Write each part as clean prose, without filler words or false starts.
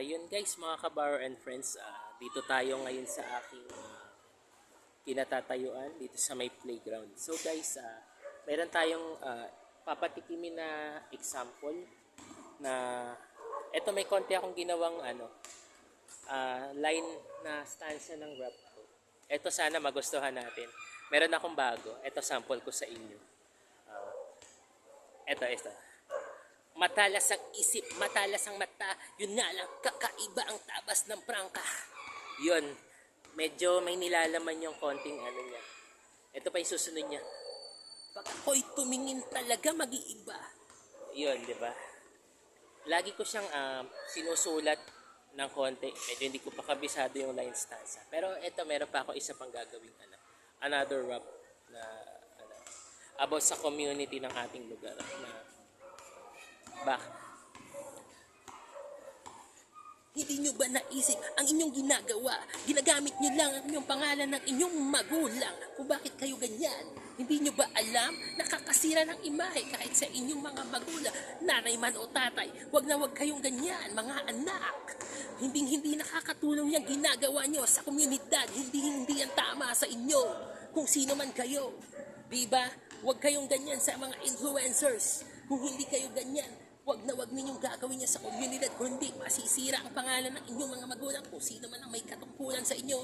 Yun guys, mga kabar and friends, dito tayo ngayon sa aking kinatatayuan dito sa may playground. So guys, meron tayong papatikimin na example na eto may konti akong ginawang line na stanza ng rap ko. Eto sana magustuhan natin. Meron akong bago. Eto sample ko sa inyo. Eto. Matalas ang isip, matalas ang mata. Yun nga lang, kakaiba ang tabas ng prangka. Yun, medyo may nilalaman yung konting niya. Ito pa yung susunod niya. Pag ako'y tumingin talaga mag-iiba. Yun, di ba? Lagi ko siyang sinusulat ng konti. Medyo hindi ko pa kabisado yung line stanza. Pero ito, meron pa ako isa pang gagawin. Another rap na about sa community ng ating lugar. Hindi nyo ba naisip ang inyong ginagawa? Ginagamit nyo lang ang inyong pangalan ng inyong magulang. Kung bakit kayo ganyan? Hindi nyo ba alam? Nakakasira ng imahe kahit sa inyong mga magulang. Nanay man o tatay, wag na wag kayong ganyan, mga anak. Hindi nakakatulong yung ginagawa nyo sa komunidad. Hindi yan tama sa inyo. Kung sino man kayo. Diba? Wag kayong ganyan sa mga influencers. Kung hindi kayo ganyan, wag na wag ninyong gagawin niya sa komunidad, kundi masisira ang pangalan ng inyong mga magulang kung sino man ang may katungkulan sa inyo.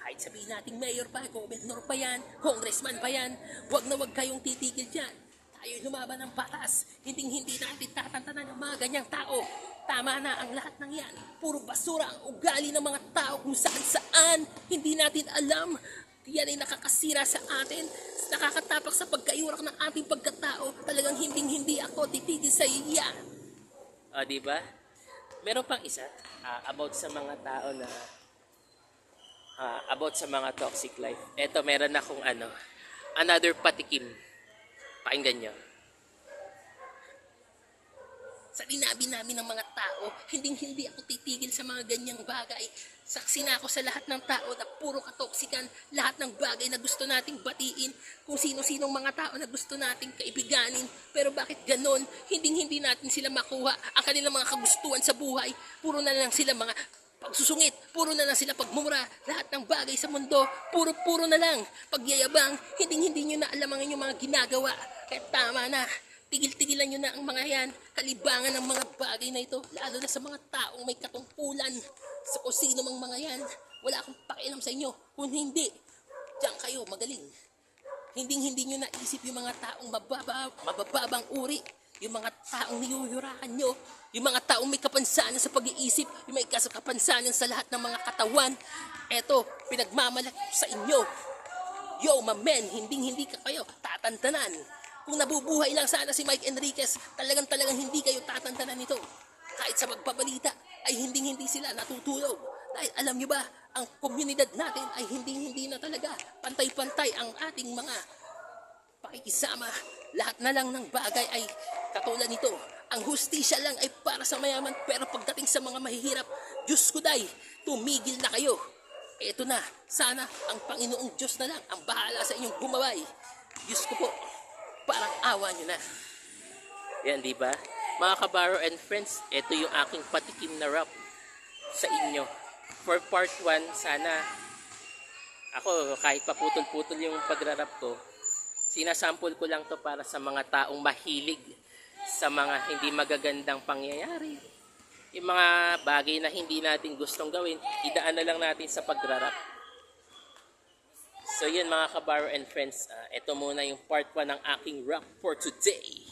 Kahit sabihin nating mayor pa, governor pa yan, congressman pa yan, wag na wag kayong titigil dyan. Tayo'y lumaban ng patas, hindi natin tatantanan ng mga ganyang tao. Tama na ang lahat ng yan. Puro basura ang ugali ng mga tao kung saan, hindi natin alam. Yan ay nakakasira sa atin, nakakatapak sa pagkayurak ng ating pagkatao. Talagang hindi ako titigil sa iya. Diba? Meron pang isa about sa mga tao na about sa mga toxic life. Eto, meron akong another patikim. Pakinggan nyo. Sa dinabi namin ng mga tao, hindi ako titigil sa mga ganyang bagay. Saksi na ako sa lahat ng tao na puro katoksikan, lahat ng bagay na gusto nating batiin, kung sino-sinong mga tao na gusto nating kaibiganin. Pero bakit ganon? Hindi natin sila makuha ang kanilang mga kagustuhan sa buhay. Puro na lang sila mga pagsusungit, puro na lang sila pagmumura, lahat ng bagay sa mundo, puro na lang. Pagyayabang, hindi nyo na alam ang inyong mga ginagawa. Kaya tama na. Tigil-tigilan nyo na ang mga yan, kalibangan ng mga bagay na ito, lalo na sa mga taong may katungkulan. Sa kung sino mang mga yan, wala akong pakialam sa inyo. Kung hindi, diyan kayo magaling. Hindi nyo naisip yung mga taong mabababang uri, yung mga taong niyuyurakan nyo, yung mga taong may kapansanan sa pag-iisip, yung may kapansanan sa lahat ng mga katawan. Eto, pinagmamalaki sa inyo. Yo, my men, hindi ka kayo tatantanan. Kung nabubuhay lang sana si Mike Enriquez, talagang hindi kayo tatantanan nito. Kahit sa magbabalita ay hindi sila natutulog. Dahil alam nyo ba, ang komunidad natin ay hindi na talaga pantay-pantay ang ating mga pakikisama. Lahat na lang ng bagay ay katulad nito. Ang hustisya lang ay para sa mayaman, pero pagdating sa mga mahihirap, Diyos ko day, tumigil na kayo. Eto na, sana ang Panginoong Diyos na lang ang bahala sa inyong bumabay. Diyos ko po, parang awa nyo na. Yan, di ba? Mga kabaro and friends, ito yung aking patikim na rap sa inyo. For part 1, sana ako kahit paputol-putol yung pagrarap ko, sinasample ko lang to para sa mga taong mahilig sa mga hindi magagandang pangyayari. Yung mga bagay na hindi natin gustong gawin, idaan na lang natin sa pagrarap. So yun mga kabaro and friends, ito muna yung part 1 ng aking rap for today.